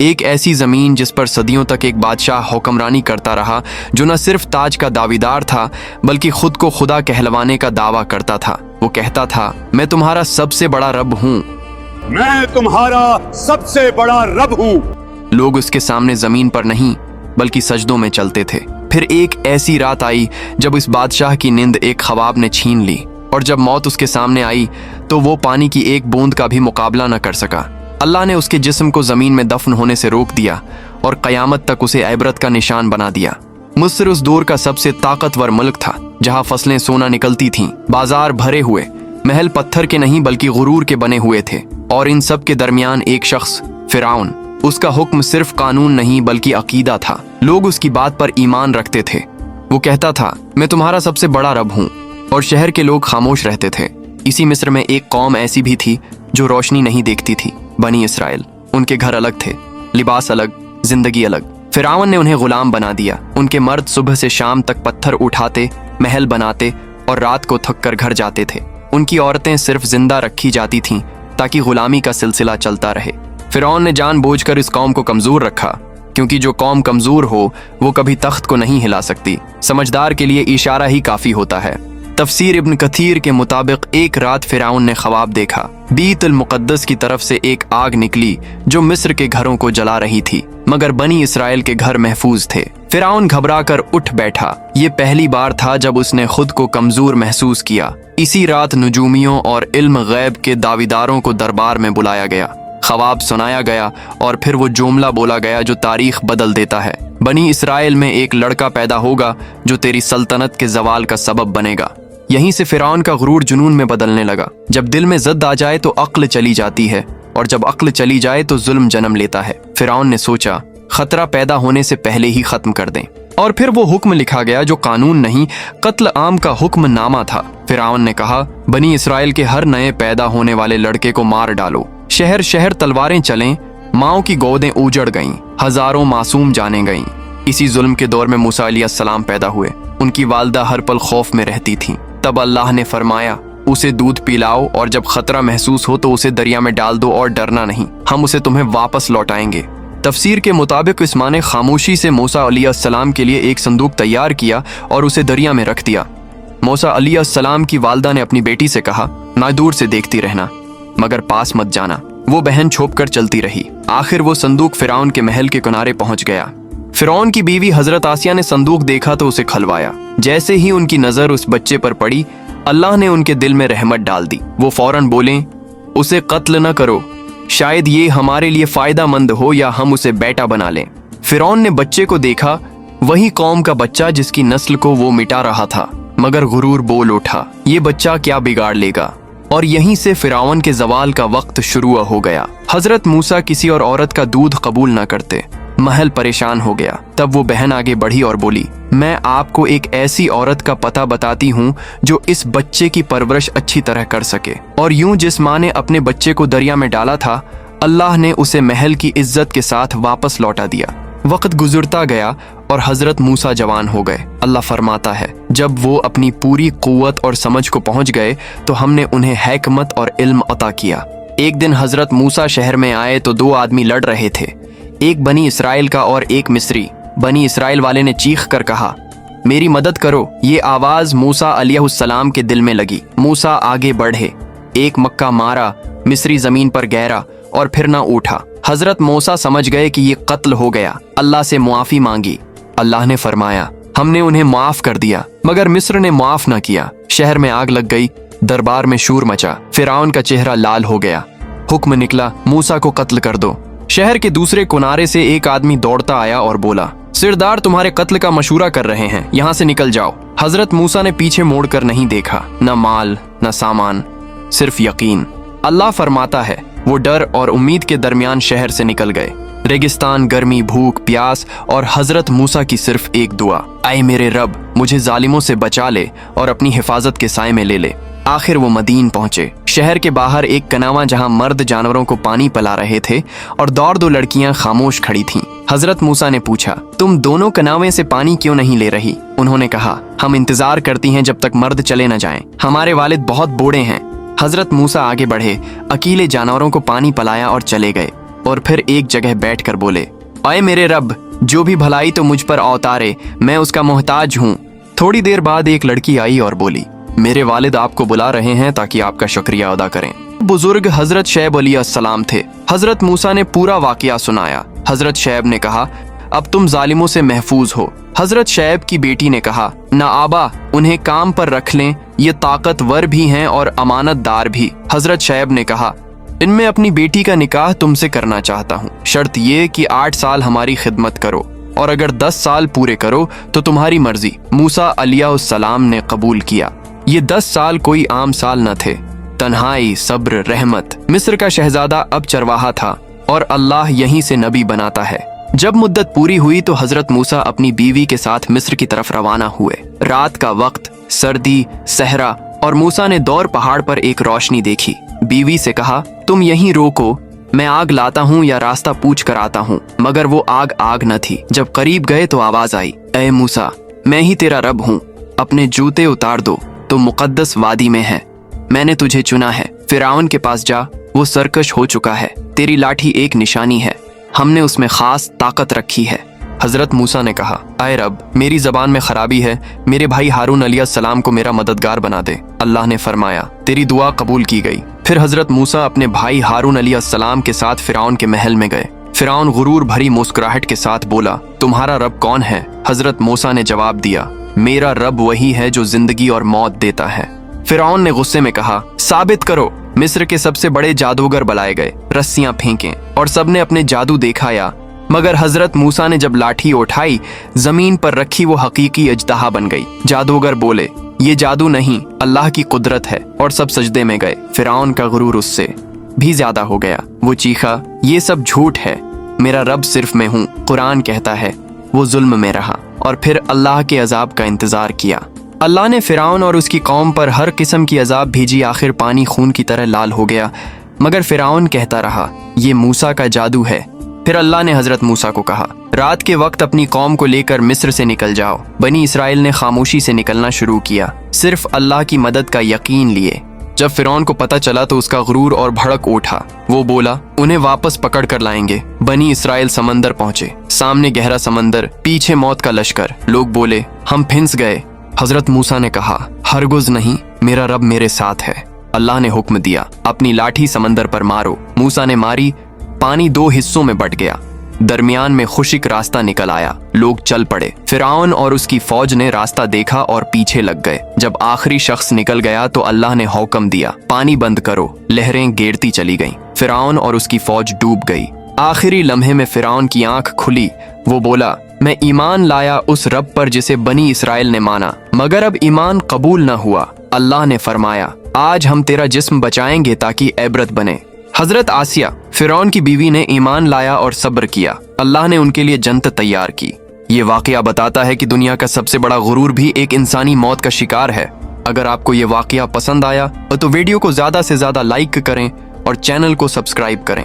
एक ऐसी जमीन जिस पर सदियों तक एक बादशाह हुक्मरानी करता रहा, जो न सिर्फ ताज का दावेदार था बल्कि खुद को खुदा कहलवाने का दावा करता था। वो कहता था, मैं तुम्हारा सबसे बड़ा रब हूँ, मैं तुम्हारा सबसे बड़ा रब हूँ। लोग उसके सामने जमीन पर नहीं बल्कि सजदों में चलते थे। फिर एक ऐसी रात आई जब इस बादशाह की नींद एक ख्वाब ने छीन ली, और जब मौत उसके सामने आई तो वो पानी की एक बूंद का भी मुकाबला न कर सका। अल्लाह ने उसके जिस्म को जमीन में दफन होने से रोक दिया और कयामत तक उसे इबरत का निशान बना दिया। मिस्र उस दौर का सबसे ताकतवर मुल्क था, जहाँ फसलें सोना निकलती थीं, बाजार भरे हुए, महल पत्थर के नहीं बल्कि गुरूर के बने हुए थे। और इन सब के दरमियान एक शख्स, फिरौन। उसका हुक्म सिर्फ कानून नहीं बल्कि अकीदा था। लोग उसकी बात पर ईमान रखते थे। वो कहता था, मैं तुम्हारा सबसे बड़ा रब हूँ, और शहर के लोग खामोश रहते थे। इसी मिस्र में एक कौम ऐसी भी थी जो रोशनी नहीं देखती थी, बनी इसराइल। उनके घर अलग थे, लिबास अलग, जिंदगी अलग। फिरौन ने उन्हें गुलाम बना दिया। उनके मर्द सुबह से शाम तक पत्थर उठाते, महल बनाते और रात को थक कर घर जाते थे। उनकी औरतें सिर्फ जिंदा रखी जाती थीं ताकि गुलामी का सिलसिला चलता रहे। फिरौन ने जानबूझकर इस कौम को कमजोर रखा, क्योंकि जो कौम कमजोर हो वो कभी तख्त को नहीं हिला सकती। समझदार के लिए इशारा ही काफी होता है। तफसीर इब्न कथीर के मुताबिक एक रात फिरौन ने ख्वाब देखा। बीतुल मुक़द्दस की तरफ से एक आग निकली जो मिस्र के घरों को जला रही थी, मगर बनी इसराइल के घर महफूज थे। फिरौन घबरा कर उठ बैठा। ये पहली बार था जब उसने खुद को कमजोर महसूस किया। इसी रात नजूमियों और इल्म गैब के दावेदारों को दरबार में बुलाया गया। ख्वाब सुनाया गया और फिर वो जुमला बोला गया जो तारीख बदल देता है। बनी इसराइल में एक लड़का पैदा होगा जो तेरी सल्तनत के जवाल का सबब बनेगा। यहीं से फिरौन का गुरूर जुनून में बदलने लगा। जब दिल में ज़िद आ जाए तो अक्ल चली जाती है, और जब अक्ल चली जाए तो जुल्म जन्म लेता है। फिरौन ने सोचा, खतरा पैदा होने से पहले ही खत्म कर दें। और फिर वो हुक्म लिखा गया जो कानून नहीं, कत्ल आम का हुक्म नामा था। फिरौन ने कहा, बनी इसराइल के हर नए पैदा होने वाले लड़के को मार डालो। शहर शहर तलवारें चलें, माओ की गोदें उजड़ गईं, हजारों मासूम जाने गईं। इसी जुल्म के दौर में मूसा अलैहिस्सलाम पैदा हुए। उनकी वालदा हर पल खौफ में रहती थीं। तब अल्लाह ने फरमाया, उसे दूध पिलाओ और जब खतरा महसूस हो तो उसे दरिया में डाल दो और डरना नहीं, हम उसे तुम्हें वापस लौटाएंगे। तफसीर के मुताबिक इस माँ ने खामोशी से मूसा अलैहिस्सलाम के लिए एक संदूक तैयार किया और उसे दरिया में रख दिया। मूसा अलैहिस्सलाम की वालदा ने अपनी बेटी से कहा, ना दूर से देखती रहना मगर पास मत जाना। वो बहन छोप कर चलती रही। आखिर वो संदूक फिरौन के महल के किनारे पहुंच गया। फिरौन की बीवी हजरत आसिया ने संदूक देखा तो उसे खलवाया। जैसे ही उनकी नजर उस बच्चे पर पड़ी, अल्लाह ने उनके दिल में रहमत डाल दी। वो फौरन बोले, उसे कत्ल न करो, शायद ये हमारे लिए फायदा मंद हो या हम उसे बेटा बना लें। फिरौन ने बच्चे को देखा, वही कौम का बच्चा जिसकी नस्ल को वो मिटा रहा था, मगर गुरूर बोल उठा, ये बच्चा क्या बिगाड़ लेगा। और यहीं से फिरौन के जवाल का वक्त शुरू हो गया। हजरत मूसा किसी और औरत का दूध कबूल न करते। महल परेशान हो गया। तब वो बहन आगे बढ़ी और बोली, मैं आपको एक ऐसी औरत का पता बताती हूँ जो इस बच्चे की परवरिश अच्छी तरह कर सके। और यूं जिस माँ ने अपने बच्चे को दरिया में डाला था, अल्लाह ने उसे महल की इज्जत के साथ वापस लौटा दिया। वक्त गुजरता गया और हजरत मूसा जवान हो गए। अल्लाह फरमाता है, जब वो अपनी पूरी कुव्वत और समझ को पहुंच गए तो हमने उन्हें हिकमत और इल्म अता किया। एक दिन हजरत मूसा शहर में आए तो दो आदमी लड़ रहे थे, एक बनी इसराइल का और एक मिस्री। बनी इसराइल वाले ने चीख कर कहा, मेरी मदद करो। ये आवाज मूसा अलैहिस्सलाम के दिल में लगी। मूसा आगे बढ़े, एक मक्का मारा, मिस्री जमीन पर गहरा और फिर ना उठा। हजरत मूसा समझ गए कि ये कत्ल हो गया। अल्लाह से मुआफी मांगी। अल्लाह ने फरमाया, हमने उन्हें माफ कर दिया, मगर मिस्र ने माफ ना किया। शहर में आग लग गई, दरबार में शूर मचा। फिरौन का चेहरा लाल हो गया। हुक्म निकला, मूसा को कत्ल कर दो। शहर के दूसरे किनारे से एक आदमी दौड़ता आया और बोला, सिरदार तुम्हारे कत्ल का मशूरा कर रहे हैं, यहाँ से निकल जाओ। हजरत मूसा ने पीछे मोड़कर नहीं देखा, न माल न सामान, सिर्फ यकीन। अल्लाह फरमाता है, वो डर और उम्मीद के दरमियान शहर से निकल गए। रेगिस्तान, गर्मी, भूख, प्यास और हजरत मूसा की सिर्फ एक दुआ, आए मेरे रब, मुझे जालिमों से बचा ले और अपनी हिफाजत के साए में ले ले। आखिर वो मदीन पहुंचे। शहर के बाहर एक कनावा जहां मर्द जानवरों को पानी पिला रहे थे और दो लड़कियां खामोश खड़ी थीं। हजरत मूसा ने पूछा, तुम दोनों कनावे से पानी क्यों नहीं ले रही? उन्होंने कहा, हम इंतजार करती हैं जब तक मर्द चले न जाएं। हमारे वालिद बहुत बूढ़े हैं। हजरत मूसा आगे बढ़े, अकेले जानवरों को पानी पिलाया और चले गए। और फिर एक जगह बैठकर बोले, अय मेरे रब, जो भी भलाई तो मुझ पर अवतारे, मैं उसका मोहताज हूँ। थोड़ी देर बाद एक लड़की आई और बोली, मेरे वालिद आपको बुला रहे हैं ताकि आपका शुक्रिया अदा करें। बुजुर्ग हजरत शैब अलैहिस्सलाम थे। हजरत मूसा ने पूरा वाकया सुनाया। हजरत शैब ने कहा, अब तुम जालिमों से महफूज हो। हजरत शैब की बेटी ने कहा, ना आबा, उन्हें काम पर रख लें, ये ताकतवर भी हैं और अमानतदार भी। हजरत शैब ने कहा, इनमें अपनी बेटी का निकाह तुमसे करना चाहता हूँ, शर्त ये कि 8 साल हमारी खिदमत करो, और अगर 10 साल पूरे करो तो तुम्हारी मर्जी। मूसा अलैहिस्सलाम ने कबूल किया। ये 10 साल कोई आम साल न थे। तन्हाई, सब्र, रहमत। मिस्र का शहजादा अब चरवाहा था और अल्लाह यहीं से नबी बनाता है। जब मुद्दत पूरी हुई तो हजरत मूसा अपनी बीवी के साथ मिस्र की तरफ रवाना हुए। रात का वक्त, सर्दी, सहरा, और मूसा ने दौर पहाड़ पर एक रोशनी देखी। बीवी से कहा, तुम यहीं रोको, मैं आग लाता हूँ या रास्ता पूछ कर आता हूँ। मगर वो आग न थी। जब करीब गए तो आवाज आई, ऐ मूसा, मैं ही तेरा रब हूँ, अपने जूते उतार दो, तो मुकद्दस वादी में है, मैंने तुझे चुना है। फिरौन के पास जा, वो सरकश हो चुका है, तेरी लाठी एक निशानी है, हमने उसमें खास ताकत रखी है। हजरत मूसा ने कहा, आए रब, मेरी जबान में खराबी है, मेरे भाई हारून अलैहिस्सलाम को मेरा मददगार बना दे। अल्लाह ने फरमाया, तेरी दुआ कबूल की गई। फिर हजरत मूसा अपने भाई हारून अलैहिस्सलाम के साथ फिरौन के महल में गए। फिरौन गुरूर भरी मुस्कुराहट के साथ बोला, तुम्हारा रब कौन है? हजरत मूसा ने जवाब दिया, मेरा रब वही है जो जिंदगी और मौत देता है। फिरौन ने गुस्से में कहा, साबित करो। मिस्र के सबसे बड़े जादूगर बुलाए गए, रस्सियां फेंकें और सबने अपने जादू दिखाया। मगर हजरत मूसा ने जब लाठी उठाई, जमीन पर रखी वो हकीकी अजदहा बन गई। जादूगर बोले, ये जादू नहीं, अल्लाह की कुदरत है, और सब सजदे में गए। फिरौन का गुरूर उससे भी ज्यादा हो गया। वो चीखा, ये सब झूठ है, मेरा रब सिर्फ मैं हूँ। कुरान कहता है वो जुल्म में रहा और फिर अल्लाह के अजाब का इंतजार किया। अल्लाह ने फिरौन और उसकी कौम पर हर किस्म की अजाब भेजी। आखिर पानी खून की तरह लाल हो गया, मगर फिरौन कहता रहा, ये मूसा का जादू है। फिर अल्लाह ने हजरत मूसा को कहा, रात के वक्त अपनी कौम को लेकर मिस्र से निकल जाओ। बनी इसराइल ने खामोशी से निकलना शुरू किया, सिर्फ अल्लाह की मदद का यकीन लिए। जब फिरौन को पता चला तो उसका गुरूर और भड़क उठा। वो बोला, उन्हें वापस पकड़ कर लाएंगे। बनी इसराइल समंदर पहुंचे। सामने गहरा समंदर, पीछे मौत का लश्कर। लोग बोले, हम फिंस गए। हजरत मूसा ने कहा, हरगिज़ नहीं, मेरा रब मेरे साथ है। अल्लाह ने हुक्म दिया, अपनी लाठी समंदर पर मारो। मूसा ने मारी, पानी 2 हिस्सों में बट गया। दरमियान में खुशिक रास्ता निकल आया। लोग चल पड़े। फिरौन और उसकी फौज ने रास्ता देखा और पीछे लग गए। जब आखिरी शख्स निकल गया तो अल्लाह ने हुक्म दिया, पानी बंद करो। लहरें गिरती चली गईं। फिरौन और उसकी फौज डूब गई। आखिरी लम्हे में फिरौन की आंख खुली। वो बोला, मैं ईमान लाया उस रब पर जिसे बनी इसराइल ने माना, मगर अब ईमान कबूल न हुआ। अल्लाह ने फरमाया, आज हम तेरा जिस्म बचाएंगे ताकि इबरत बने। हजरत आसिया, फिरौन की बीवी, ने ईमान लाया और सब्र किया। अल्लाह ने उनके लिए जन्नत तैयार की। ये वाकया बताता है कि दुनिया का सबसे बड़ा गुरूर भी एक इंसानी मौत का शिकार है। अगर आपको ये वाकया पसंद आया तो वीडियो को ज्यादा से ज्यादा लाइक करें और चैनल को सब्सक्राइब करें।